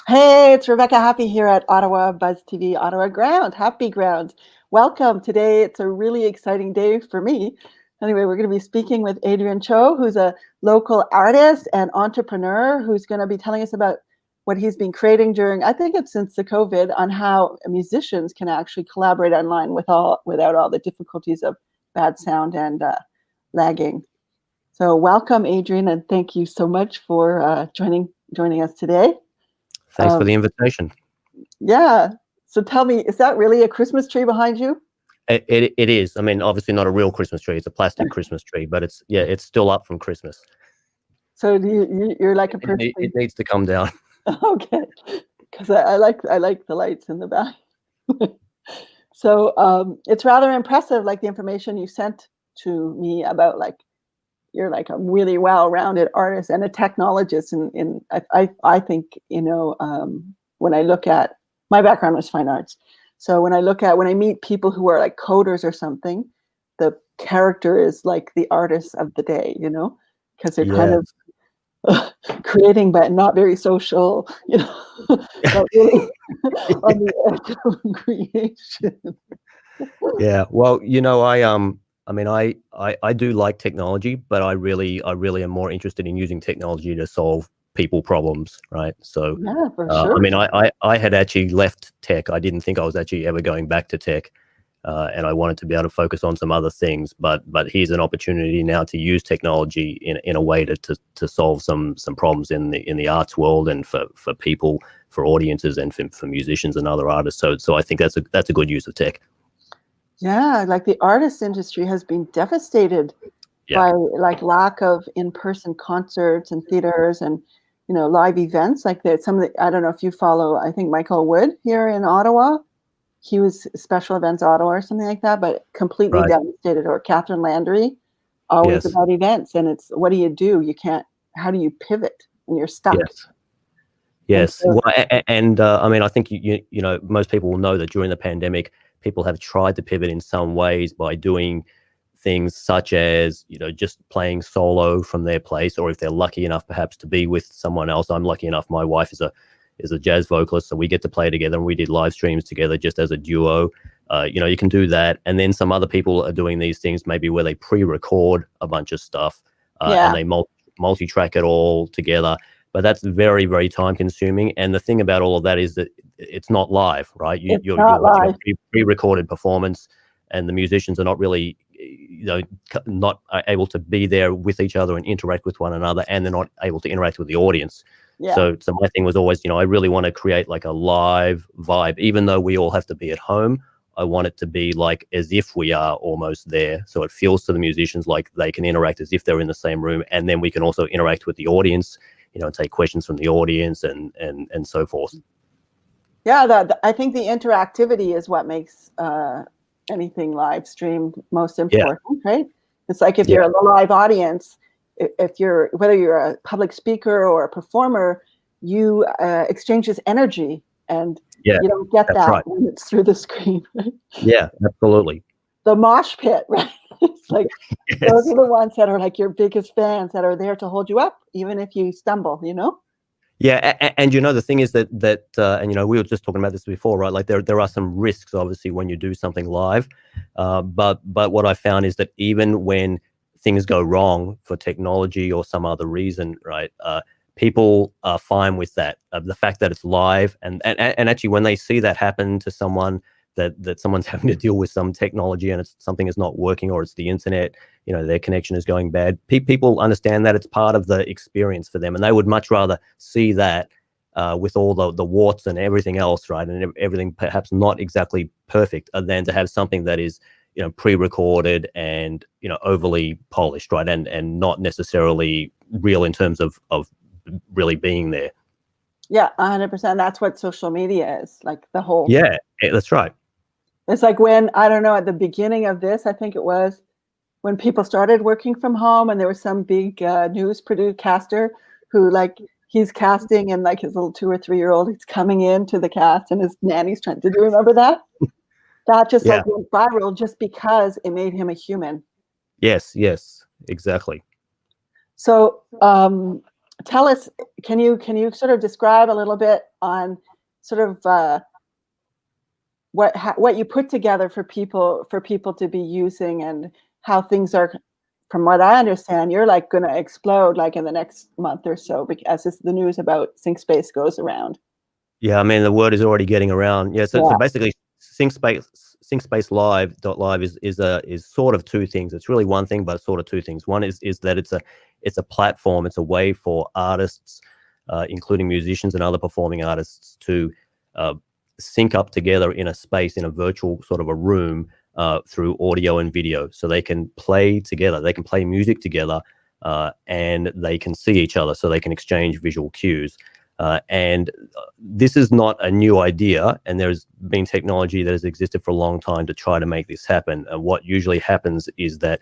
Hey, it's Rebecca Happy here at Ottawa BuzzTV Ottawa Ground. Happy Ground. Welcome. Today it's a really exciting day for me. Anyway, we're going to be speaking with Adrian Cho, who's a local artist and entrepreneur who's going to be telling us about what he's been creating during, I think it's since the COVID, on how musicians can actually collaborate online without all the difficulties of bad sound and lagging. So welcome, Adrian, and thank you so much for joining us today. Thanks for the invitation. Yeah. So tell me, is that really a Christmas tree behind you? It is. I mean, obviously not a real Christmas tree. It's a plastic Christmas tree, but it's still up from Christmas. So you're like a person. It needs to come down. Okay, because I like the lights in the back. So it's rather impressive, like the information you sent to me about like you're like a really well-rounded artist and a technologist. And I think when I look at my background was fine arts, so when I meet people who are like coders or something, the character is like the artist of the day, because they're kind of creating but not very social, not really on the edge of creation. Yeah, well, I do like technology, but I really am more interested in using technology to solve people problems, right? So Yeah, for sure. I had actually left tech. I didn't think I was actually ever going back to tech, and I wanted to be able to focus on some other things. But here's an opportunity now to use technology in a way to solve some problems in the arts world and for people, for audiences, and for musicians and other artists. So I think that's a good use of tech. Yeah, like the artist industry has been devastated by like lack of in-person concerts and theaters and live events. Like some of the, I don't know if you follow, I think Michael Wood here in Ottawa, he was Special Events Ottawa or something like that, but completely devastated. Or Catherine Landry, always about events, and it's what do? You can't. How do you pivot when you're stuck? Yes. Well, and I think most people will know that during the pandemic, people have tried to pivot in some ways by doing things such as just playing solo from their place, or if they're lucky enough perhaps to be with someone else. I'm lucky enough, my wife is a jazz vocalist, so we get to play together, and we did live streams together just as a duo. You can do that, and then some other people are doing these things maybe where they pre-record a bunch of stuff and they multi-track it all together. But that's very, very time consuming. And the thing about all of that is that it's not live, right? You're watching a pre-recorded performance, and the musicians are not really, not able to be there with each other and interact with one another, and they're not able to interact with the audience. Yeah. So my thing was always, I really want to create like a live vibe, even though we all have to be at home. I want it to be like as if we are almost there. So it feels to the musicians like they can interact as if they're in the same room, and then we can also interact with the audience, and take questions from the audience and so forth. Yeah, I think the interactivity is what makes anything live streamed most important, right? It's like if you're a live audience, whether you're a public speaker or a performer, you exchange this energy, and you don't get that when it's through the screen. Right? Yeah, absolutely. The mosh pit, right? It's like those are the ones that are like your biggest fans that are there to hold you up, even if you stumble, Yeah, and the thing is that and we were just talking about this before, right? Like there are some risks, obviously, when you do something live, but what I found is that even when things go wrong for technology or some other reason, right? People are fine with that. The fact that it's live, and actually when they see that happen to someone, that someone's having to deal with some technology and something is not working, or it's the internet, their connection is going bad. People understand that it's part of the experience for them, and they would much rather see that with all the warts and everything else, right? And everything perhaps not exactly perfect, than to have something that is, pre-recorded and, overly polished, right? And not necessarily real in terms of really being there. Yeah, 100%. That's what social media is, like the whole. Yeah, that's right. It's like when, I don't know, at the beginning of this, I think it was when people started working from home, and there was some big news caster who he's casting, and like his little 2 or 3 year old, he's coming into the cast and his nanny's trying. Did you remember that? That just went viral just because it made him a human. Yes, exactly. So tell us, can you sort of describe a little bit on sort of what you put together for people to be using, and how things are, from what I understand, you're like going to explode like in the next month or so, because as the news about ThinkSpace goes around. Yeah, I mean, the word is already getting around. Yeah, so Yeah. basically, ThinkSpace Live is sort of two things. It's really one thing, but sort of two things. One is that it's a platform. It's a way for artists, including musicians and other performing artists, to uh, sync up together in a space, in a virtual sort of a room, through audio and video. So they can play together. They can play music together, and they can see each other. So they can exchange visual cues. And this is not a new idea, and there's been technology that has existed for a long time to try to make this happen. And what usually happens is that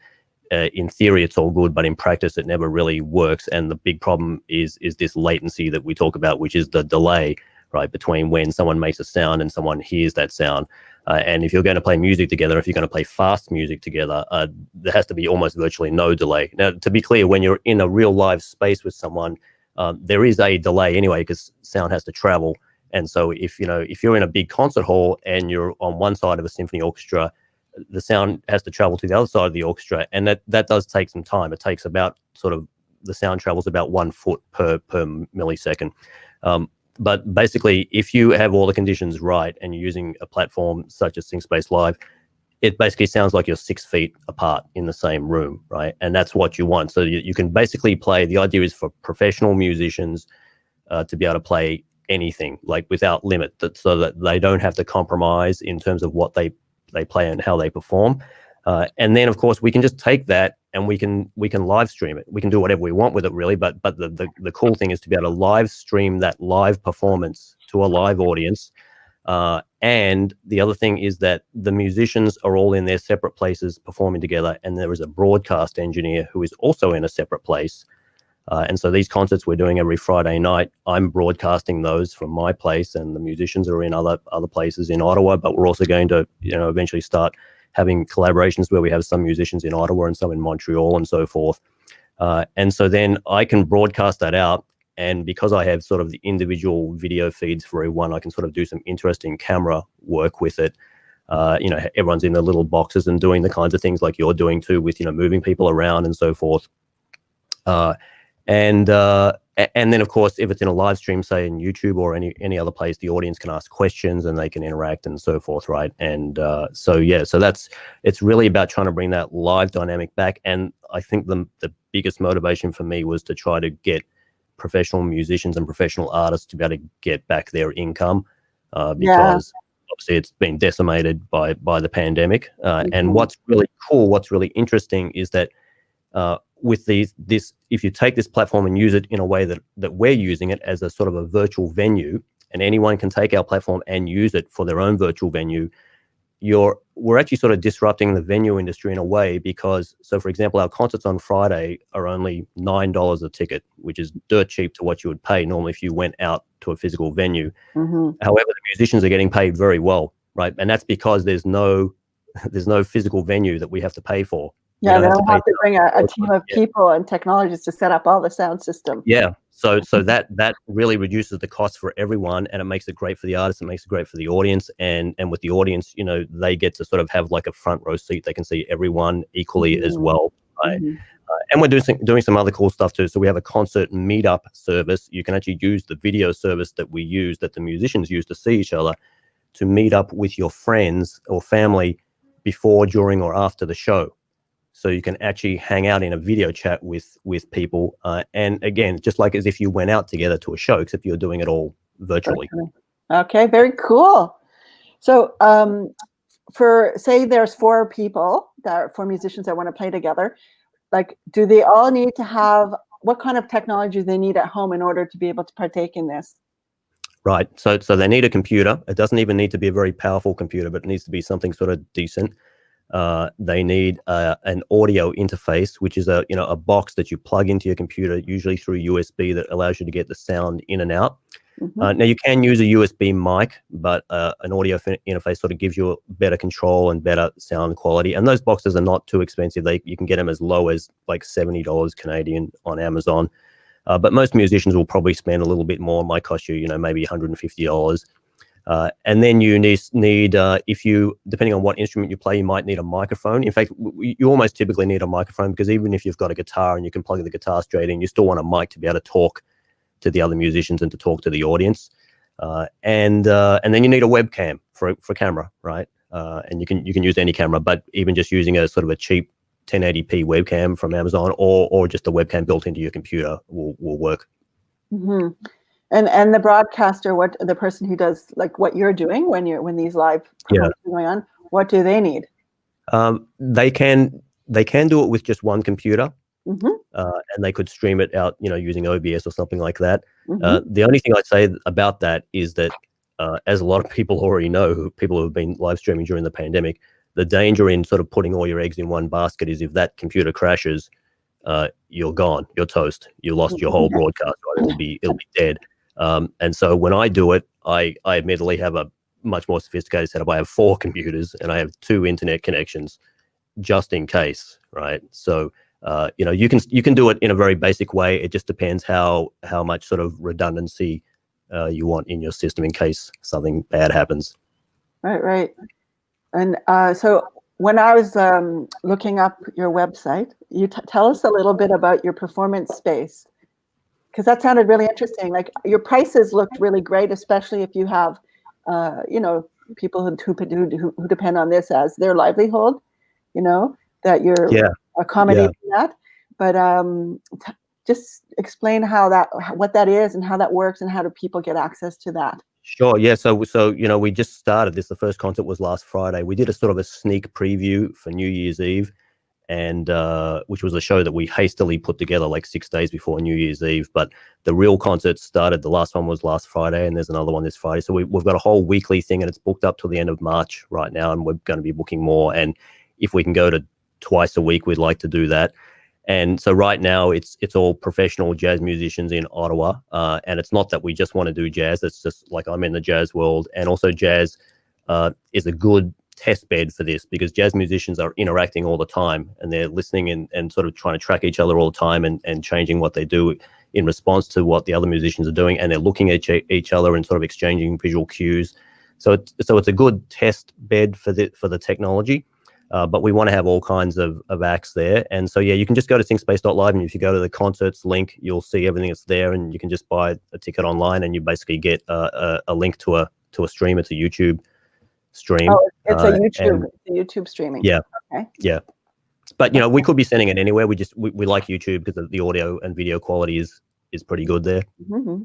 in theory it's all good, but in practice it never really works. And the big problem is this latency that we talk about, which is the delay, right, between when someone makes a sound and someone hears that sound. And if you're going to play music together, if you're going to play fast music together, there has to be almost virtually no delay. Now, to be clear, when you're in a real live space with someone, there is a delay anyway, because sound has to travel. And so if you're in a big concert hall and you're on one side of a symphony orchestra, the sound has to travel to the other side of the orchestra, and that does take some time. It takes about the sound travels about 1 foot per millisecond. But basically, if you have all the conditions right and you're using a platform such as ThinkSpace Live, it basically sounds like you're 6 feet apart in the same room, right? And that's what you want. So you can basically play. The idea is for professional musicians to be able to play anything, like without limit, so that they don't have to compromise in terms of what they play and how they perform. And then, of course, we can just take that and we can live stream it. We can do whatever we want with it, really. But the cool thing is to be able to live stream that live performance to a live audience. And the other thing is that the musicians are all in their separate places performing together, and there is a broadcast engineer who is also in a separate place. And so these concerts we're doing every Friday night, I'm broadcasting those from my place, and the musicians are in other places in Ottawa. But we're also going to eventually start having collaborations where we have some musicians in Ottawa and some in Montreal and so forth. And so then I can broadcast that out. And because I have sort of the individual video feeds for everyone, I can sort of do some interesting camera work with it. Everyone's in their little boxes and doing the kinds of things like you're doing too, with moving people around and so forth. And then, of course, if it's in a live stream, say in YouTube or any other place, the audience can ask questions and they can interact and so forth, right? And so it's really about trying to bring that live dynamic back. And I think the biggest motivation for me was to try to get professional musicians and professional artists to be able to get back their income, because obviously it's been decimated by the pandemic. And what's really cool, what's really interesting is that with this, if you take this platform and use it in a way that we're using it as a sort of a virtual venue, and anyone can take our platform and use it for their own virtual venue, we're actually sort of disrupting the venue industry in a way, because, so for example, our concerts on Friday are only $9 a ticket, which is dirt cheap to what you would pay normally if you went out to a physical venue. However, the musicians are getting paid very well, right? And that's because there's no physical venue that we have to pay for. Yeah, they don't have to bring a team of people and technologists to set up all the sound system. Yeah, so that really reduces the cost for everyone, and it makes it great for the artists. It makes it great for the audience, and with the audience, they get to sort of have like a front row seat. They can see everyone equally as well, right? And we're doing some other cool stuff too. So we have a concert meetup service. You can actually use the video service that we use, that the musicians use to see each other, to meet up with your friends or family before, during, or after the show. So you can actually hang out in a video chat with people. And again, just like as if you went out together to a show, except you're doing it all virtually. Okay, very cool. So for, say there's 4 people, four musicians that want to play together, like, do they all need to have, what kind of technology do they need at home in order to be able to partake in this? Right. So they need a computer. It doesn't even need to be a very powerful computer, but it needs to be something sort of decent. They need an audio interface, which is a box that you plug into your computer, usually through USB, that allows you to get the sound in and out. Now you can use a USB mic, but an audio interface sort of gives you better control and better sound quality. And those boxes are not too expensive. You can get them as low as like $70 Canadian on Amazon. But most musicians will probably spend a little bit more. It might cost you, maybe $150. And then you need if you, depending on what instrument you play, you might need a microphone. In fact, you almost typically need a microphone, because even if you've got a guitar and you can plug the guitar straight in, you still want a mic to be able to talk to the other musicians and to talk to the audience. And then you need a webcam for camera, right? And you can use any camera, but even just using a sort of a cheap 1080p webcam from Amazon, or just a webcam built into your computer will work. Mm-hmm. And the broadcaster, what the person who does like what you're doing when these live performances are going on, what do they need? They can do it with just one computer. Mm-hmm. And they could stream it out, using OBS or something like that. Mm-hmm. The only thing I'd say about that is that, as a lot of people already know, people who have been live streaming during the pandemic, the danger in sort of putting all your eggs in one basket is if that computer crashes, you're gone, you're toast, you lost your whole broadcast, right? It'll be dead. And so when I do it, I admittedly have a much more sophisticated setup. I have 4 computers and I have 2 internet connections just in case, right? So you can do it in a very basic way. It just depends how much sort of redundancy you want in your system in case something bad happens. Right. And so when I was looking up your website, you tell us a little bit about your performance space, because that sounded really interesting. Like your prices looked really great, especially if you have, people who depend on this as their livelihood. That you're accommodating that. But just explain what that is and how that works and how do people get access to that. Sure. Yeah. So we just started this. The first concert was last Friday. We did a sort of a sneak preview for New Year's Eve, and which was a show that we hastily put together like 6 days before New Year's Eve. But the real concert started. The last one was last Friday, and there's another one this Friday. So we've got a whole weekly thing, and it's booked up till the end of March right now, and we're going to be booking more. And if we can go to twice a week, we'd like to do that. And so right now it's all professional jazz musicians in Ottawa. And it's not that we just want to do jazz. It's just like I'm in the jazz world. And also jazz is a good test bed for this, because jazz musicians are interacting all the time, and they're listening and sort of trying to track each other all the time, and changing what they do in response to what the other musicians are doing. And they're looking at each other and sort of exchanging visual cues. So it's a good test bed for the technology. But we want to have all kinds of acts there. And so, you can just go to thingspace.live, and if you go to the concerts link, you'll see everything that's there, and you can just buy a ticket online, and you basically get a link to a stream. It's a YouTube stream. Oh, it's a YouTube streaming. Yeah. Okay. Yeah. But, we could be sending it anywhere. We like YouTube because the audio and video quality is pretty good there. Mm-hmm.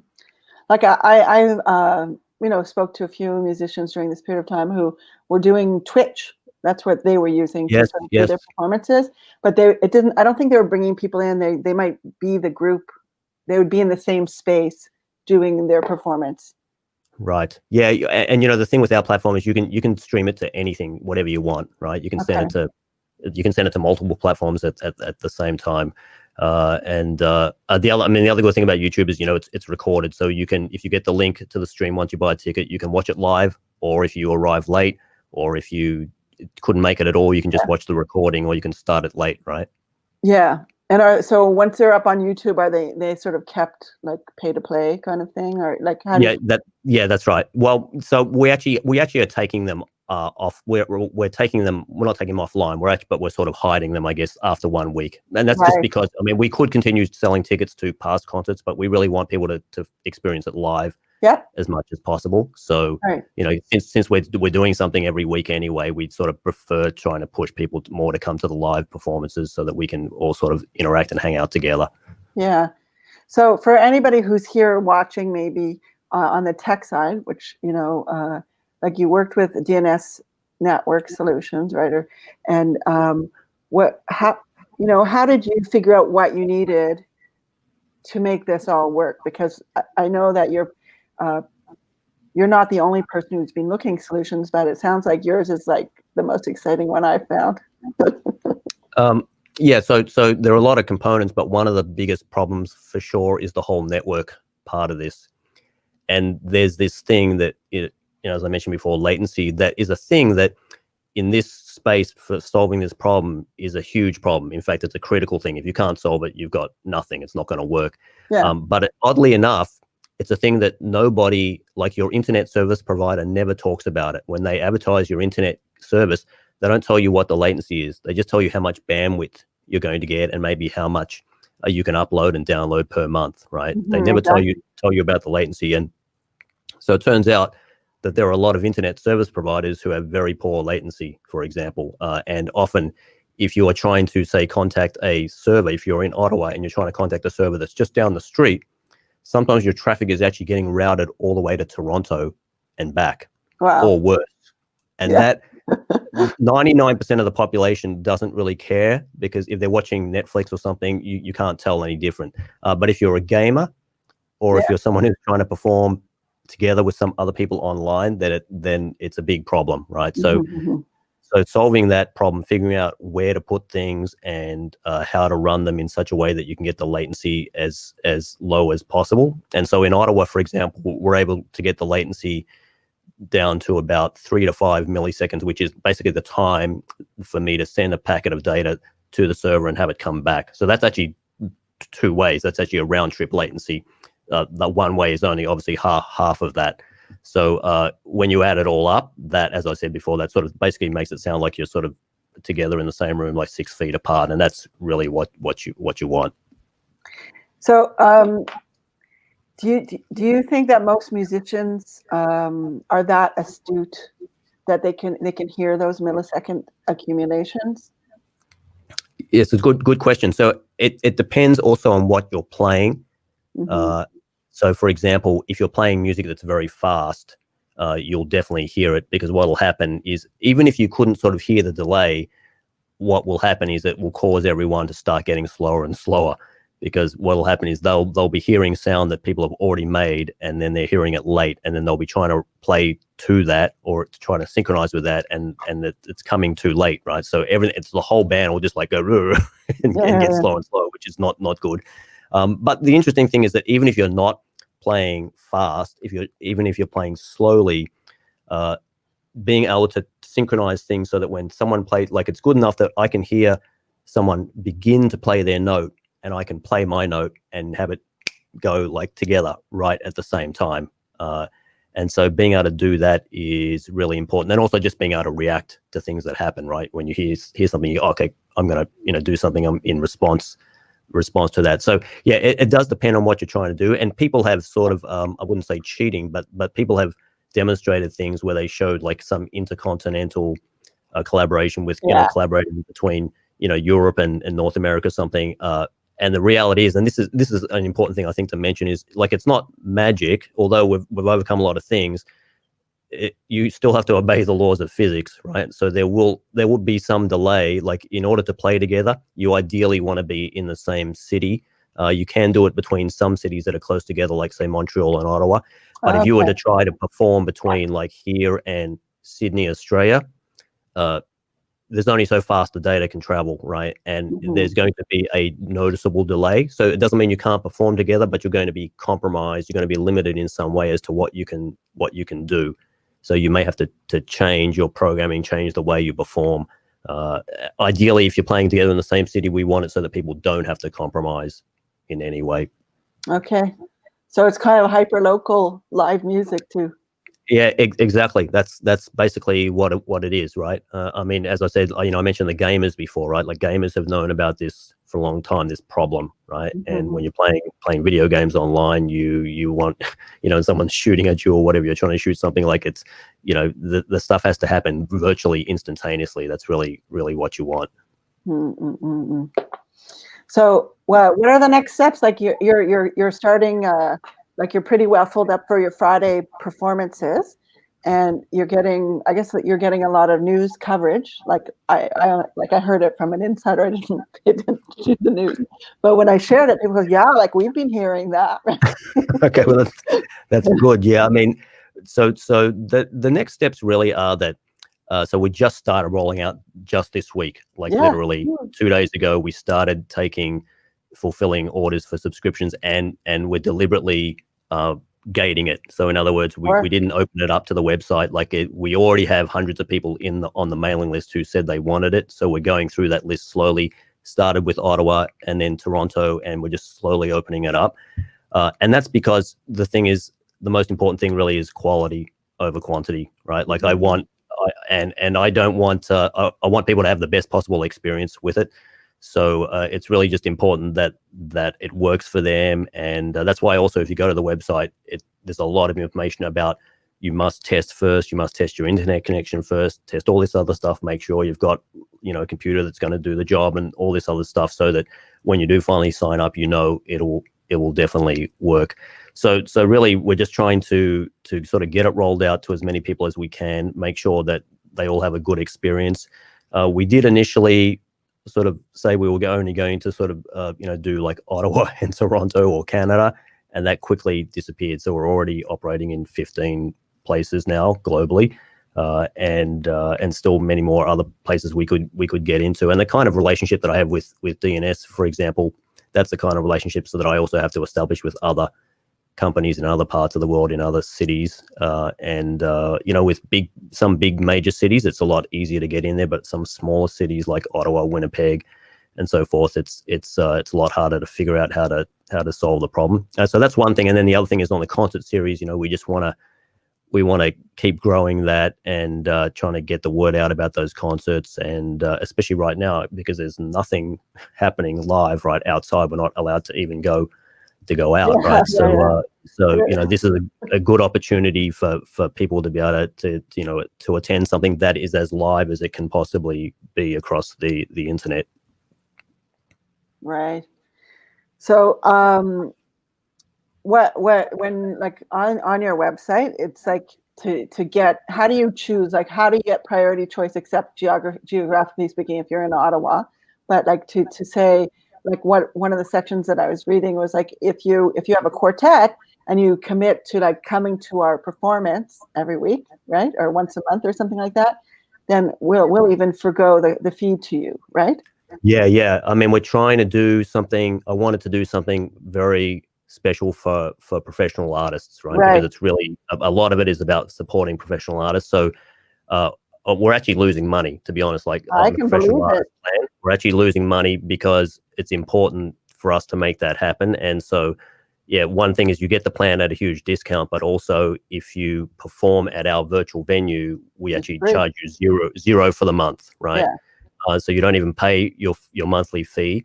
Like I spoke to a few musicians during this period of time who were doing Twitch. That's what they were using to sort of do their performances. But I don't think they were bringing people in. They might be the group. They would be in the same space doing their performance. Right. Yeah. And the thing with our platform is you can stream it to anything, whatever you want, right? You can send it to multiple platforms at the same time. The other good thing about YouTube is, it's recorded. So you can, if you get the link to the stream once you buy a ticket, you can watch it live, or if you arrive late, or if you couldn't make it at all, you can just watch the recording, or you can start it late, right? Yeah. And so once they're up on YouTube, are they sort of kept like pay to play kind of thing, or like how? That's right. Well, so we actually are taking them off. We're taking them. We're not taking them offline. But we're sort of hiding them, I guess, after 1 week. And that's just because we could continue selling tickets to past concerts, but we really want people to experience it live. As much as possible. So, since we're doing something every week anyway, we sort of prefer trying to push people more to come to the live performances so that we can all sort of interact and hang out together. Yeah. So for anybody who's here watching, maybe on the tech side, which, like you worked with DNS network solutions, right? How did you figure out what you needed to make this all work? Because I know that you're not the only person who's been looking solutions, but it sounds like yours is like the most exciting one I've found. So there are a lot of components, but one of the biggest problems for sure is the whole network part of this. And there's this thing that, as I mentioned before, latency, that is a thing that in this space for solving this problem is a huge problem. In fact, it's a critical thing. If you can't solve it, you've got nothing. It's not going to work. Yeah. But oddly enough, it's a thing that nobody, like your internet service provider, never talks about it. When they advertise your internet service, they don't tell you what the latency is. They just tell you how much bandwidth you're going to get and maybe how much you can upload and download per month, right? They never exactly. tell you about the latency. And so it turns out that there are a lot of internet service providers who have very poor latency, for example. And often, if you are trying to, say, contact a server, if you're in Ottawa and you're trying to contact a server that's just down the street, sometimes your traffic is actually getting routed all the way to Toronto and back, or worse. And that 99% of the population doesn't really care, because if they're watching Netflix or something, you can't tell any different. But if you're a gamer, or if you're someone who's trying to perform together with some other people online, then it's a big problem, right? So solving that problem, figuring out where to put things and how to run them in such a way that you can get the latency as low as possible. And so in Ottawa, for example, we're able to get the latency down to about 3 to 5 milliseconds, which is basically the time for me to send a packet of data to the server and have it come back. So that's actually two ways. That's actually a round trip latency. The one way is only obviously half of that. So when you add it all up, that, as I said before, that sort of basically makes it sound like you're sort of together in the same room, like 6 feet apart, and that's really what you want. So do you think that most musicians are that astute that they can hear those millisecond accumulations? It's a good question. So it depends also on what you're playing. So, for example, if you're playing music that's very fast, you'll definitely hear it, because what will happen is, even if you couldn't sort of hear the delay, what will happen is it will cause everyone to start getting slower and slower, because what will happen is they'll be hearing sound that people have already made, and then they're hearing it late, and then they'll be trying to play to that or to try to synchronize with that, and it's coming too late, right? So it's the whole band will just like go and get slow and slow, which is not good. But the interesting thing is that even if you're not playing fast, even if you're playing slowly, being able to synchronize things so that when someone plays, like, it's good enough that I can hear someone begin to play their note and I can play my note and have it go like together right at the same time. And so being able to do that is really important. And also just being able to react to things that happen, right? When you hear something, okay, I'm going to do something in response to that. So yeah, it does depend on what you're trying to do. And people have sort of, I wouldn't say cheating, but people have demonstrated things where they showed like some intercontinental collaboration with, collaborating between, Europe and North America or something. And the reality is, and this is an important thing I think to mention, is like, it's not magic. Although we've overcome a lot of things, you still have to obey the laws of physics, right? So there will be some delay. Like, in order to play together, you ideally want to be in the same city. You can do it between some cities that are close together, like say Montreal and Ottawa. But if you were to try to perform between like here and Sydney, Australia, there's only so fast the data can travel, right? And there's going to be a noticeable delay. So it doesn't mean you can't perform together, but you're going to be compromised. You're going to be limited in some way as to what you can do. So you may have to change your programming, change the way you perform. Ideally, if you're playing together in the same city, we want it so that people don't have to compromise in any way. Okay. So it's kind of hyper-local live music too. Yeah, exactly. That's basically what it is, right? I mean, as I said, I mentioned the gamers before, right? Like, gamers have known about this for a long time, this problem, right? And when you're playing video games online, you want, someone's shooting at you or whatever, you're trying to shoot something, like, it's, the stuff has to happen virtually instantaneously. That's really, really what you want. So, what are the next steps? Like, you're starting, like, you're pretty well filled up for your Friday performances, and you're getting a lot of news coverage. Like, I heard it from an insider. I didn't pay attention to the news, but when I shared it, people go, "Yeah, like, we've been hearing that." Okay, well, that's good. Yeah, I mean, so the next steps really are that. So we just started rolling out just this week, like literally 2 days ago. We started fulfilling orders for subscriptions, and we're deliberately gating it. So in other words, we didn't open it up to the website. Like we already have hundreds of people on the mailing list who said they wanted it. So we're going through that list slowly. Started with Ottawa and then Toronto, and we're just slowly opening it up. And that's because the thing is, the most important thing really is quality over quantity, right? Like I want people to have the best possible experience with it. So it's really just important that it works for them. And that's why also, if you go to the website, there's a lot of information about you must test first, you must test your internet connection first, test all this other stuff, make sure you've got, a computer that's going to do the job and all this other stuff, so that when you do finally sign up, it will definitely work. So really, we're just trying to sort of get it rolled out to as many people as we can, make sure that they all have a good experience. We did initially sort of say we were only going to sort of do like Ottawa and Toronto or Canada, and that quickly disappeared. So we're already operating in 15 places now globally, and still many more other places we could get into. And the kind of relationship that I have with DNS, for example, that's the kind of relationships that I also have to establish with other companies in other parts of the world, in other cities, with some big major cities, it's a lot easier to get in there. But some smaller cities like Ottawa, Winnipeg, and so forth, it's a lot harder to figure out how to solve the problem. So that's one thing. And then the other thing is on the concert series, we want to keep growing that and trying to get the word out about those concerts, and especially right now, because there's nothing happening live right outside. We're not allowed to even go out, right? So this is a good opportunity for people to be able to attend something that is as live as it can possibly be across the internet. Right. So when like on your website, it's like to get, how do you choose, like how do you get priority choice, except geographically speaking, if you're in Ottawa, but like to say, like one of the sections that I was reading was like, if you have a quartet and you commit to like coming to our performance every week, right, or once a month or something like that, then we'll even forgo the feed to you, right? Yeah. I mean, we're trying to do something. I wanted to do something very special for professional artists, right? Because it's really a lot of it is about supporting professional artists. So we're actually losing money, to be honest. Like on the professional artist plan, we're actually losing money because it's important for us to make that happen. And so, yeah, one thing is you get the plan at a huge discount, but also if you perform at our virtual venue, we actually charge you zero for the month, right? Yeah. So you don't even pay your monthly fee.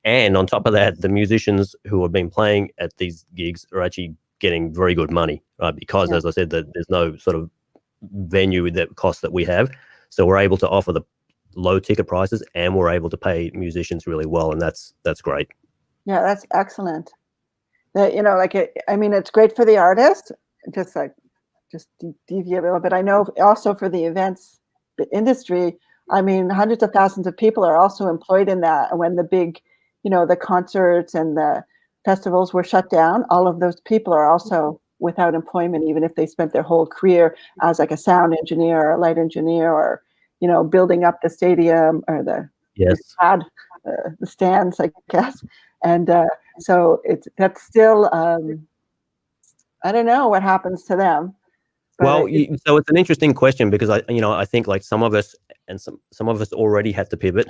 And on top of that, the musicians who have been playing at these gigs are actually getting very good money, right? Because as I said, that there's no sort of venue that cost that we have. So we're able to offer the low ticket prices, and we're able to pay musicians really well. And that's great. Yeah, that's excellent. It's great for the artist, just deviate a little bit. I know also for the events, the industry, I mean, hundreds of thousands of people are also employed in that. When the big, the concerts and the festivals were shut down, all of those people are also without employment, even if they spent their whole career as like a sound engineer or a light engineer, or, building up the stadium or the stands, I guess. And so that's still, I don't know what happens to them. Well, so it's an interesting question, because I think like some of us already had to pivot,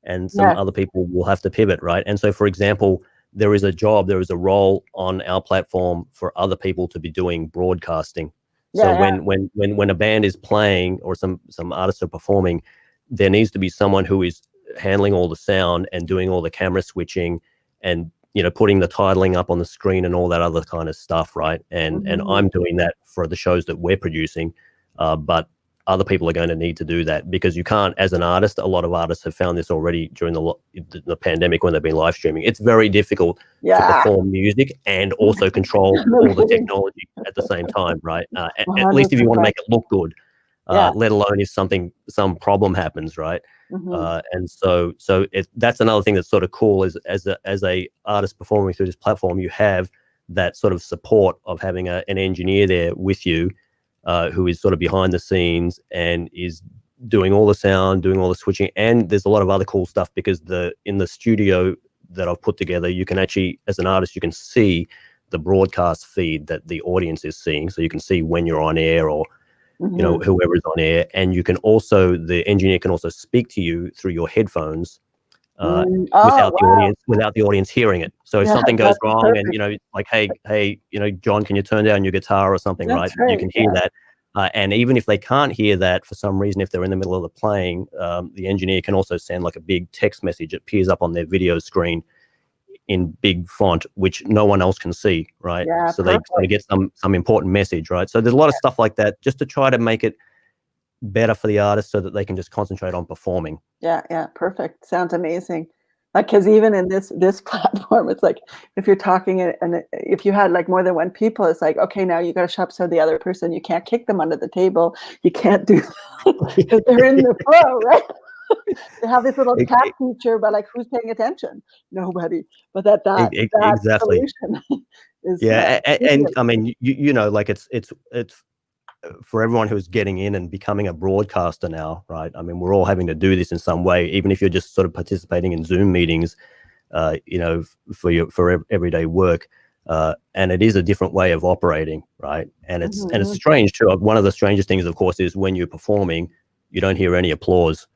and some other people will have to pivot, right? And so, for example, there is a role on our platform for other people to be doing broadcasting. So when a band is playing or some artists are performing, there needs to be someone who is handling all the sound and doing all the camera switching and putting the titling up on the screen and all that other kind of stuff, right? And I'm doing that for the shows that we're producing, but other people are going to need to do that, because you can't, as an artist, a lot of artists have found this already during the pandemic when they've been live streaming. It's very difficult to perform music and also control all the technology at the same time, right? At least if you want to make it look good, let alone if some problem happens, right? And so that's another thing that's sort of cool, is as a artist performing through this platform, you have that sort of support of having an engineer there with you, who is sort of behind the scenes and is doing all the sound, doing all the switching. And there's a lot of other cool stuff, because in the studio that I've put together, you can actually, as an artist, you can see the broadcast feed that the audience is seeing, so you can see when you're on air, or whoever is on air. And you can also, the engineer can also speak to you through your headphones, Oh, without the audience hearing it. So if something goes wrong, and like, hey, John, can you turn down your guitar or something, right? You can hear that. And even if they can't hear that for some reason, if they're in the middle of the playing, the engineer can also send like a big text message that appears up on their video screen in big font, which no one else can see, right? So they get some important message, right? So there's a lot of stuff like that, just to try to make it better for the artist, so that they can just concentrate on performing. Yeah, perfect. Sounds amazing. Like, because even in this platform, it's like, if you're talking and if you had like more than one people, it's like, okay, now you got to shop so the other person, you can't kick them under the table, you can't do that because they're in the flow, right? They have this little chat feature, but like, who's paying attention? Nobody. But that Exactly. solution is and I mean, like it's for everyone who's getting in and becoming a broadcaster now, right? I mean, we're all having to do this in some way, even if you're just sort of participating in Zoom meetings, for everyday work. And it is a different way of operating, right? And it's strange too. One of the strangest things, of course, is when you're performing, you don't hear any applause,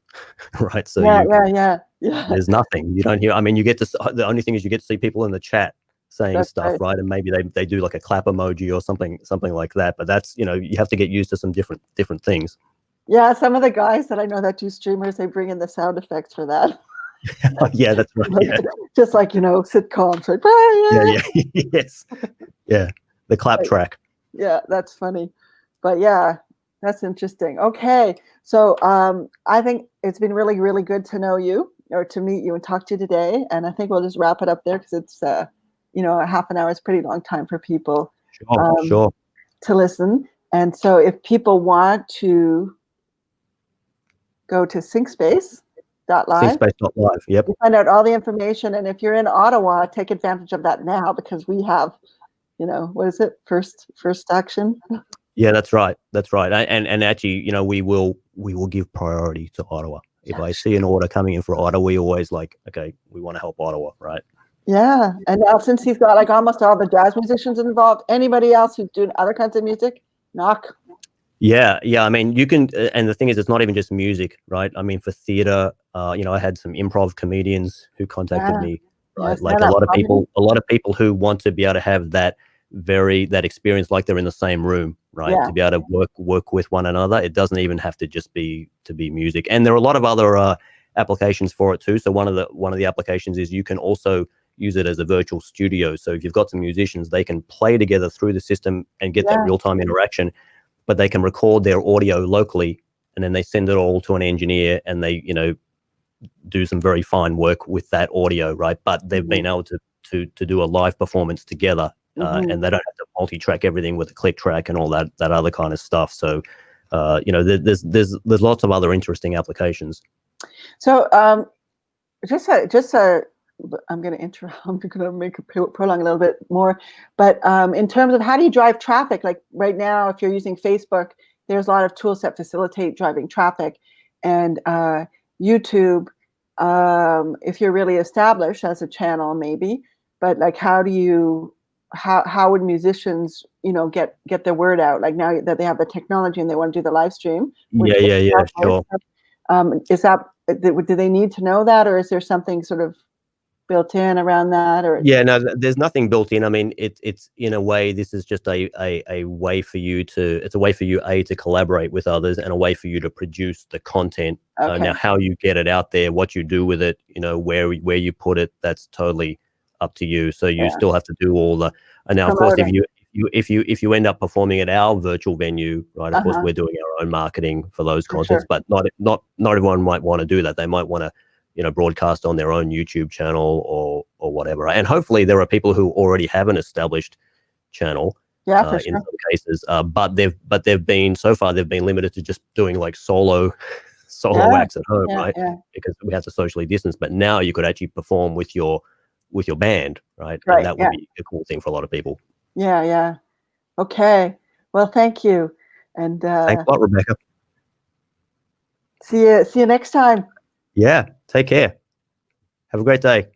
right? So there's nothing. You don't hear. I mean, the only thing is you get to see people in the chat saying stuff, right? And maybe they do like a clap emoji or something like that. But that's, you have to get used to some different things. Yeah, some of the guys that I know that do streamers, they bring in the sound effects for that. Yeah, that's right. Like, just like, sitcoms, like, yes, yeah, the clap track. Yeah, that's funny. But yeah, that's interesting. Okay, so I think it's been really, really good to know you, or to meet you and talk to you today. And I think we'll just wrap it up there, because it's a half an hour is a pretty long time for people Sure. to listen. And so if people want to go to SyncSpace.live. SyncSpace.live, yep. You find out all the information. And if you're in Ottawa, take advantage of that now, because we have, what is it? First action. Yeah, that's right. And actually, we will give priority to Ottawa. If I see an order coming in for Ottawa, we always okay, we want to help Ottawa, right? Yeah. And now, since he's got like almost all the jazz musicians involved, anybody else who's doing other kinds of music, knock. Yeah. I mean, you can, and the thing is, it's not even just music, right? I mean, for theater, I had some improv comedians who contacted me, right? Like a lot of people who want to be able to have that experience, like they're in the same room, right? To be able to work with one another. It doesn't even have to just be music. And there are a lot of other applications for it too. So one of the applications is you can also use it as a virtual studio. So if you've got some musicians, they can play together through the system and get that real-time interaction, but they can record their audio locally, and then they send it all to an engineer, and they, do some very fine work with that audio, right? But they've been able to do a live performance together, and they don't have to multi-track everything with a click track and all that other kind of stuff. So, there's lots of other interesting applications. So, I'm going to make it prolong a little bit more, but in terms of how do you drive traffic? Like right now, if you're using Facebook, there's a lot of tools that facilitate driving traffic, and YouTube, if you're really established as a channel, maybe. But like, how would musicians, get their word out? Like now that they have the technology and they want to do the live stream. Yeah, sure. Is that, do they need to know that, or is there something sort of built in around that? Or no, there's nothing built in. I mean, it's in a way, this is just a way for you to collaborate with others, and a way for you to produce the content. Now, how you get it out there, what you do with it, where you put it, that's totally up to you. So you still have to do all the. And now, of course, if you end up performing at our virtual venue, right? Of course, we're doing our own marketing for those concerts, but not everyone might want to do that. They might want to, broadcast on their own YouTube channel or whatever. And hopefully there are people who already have an established channel, in some cases, but they've been limited to just doing like solo acts at home, right? Because we have to socially distance. But now you could actually perform with your band, right? And that would be a cool thing for a lot of people. Yeah. Okay. Well, thank you. And thanks a lot, Rebecca. See you next time. Yeah. Take care. Have a great day.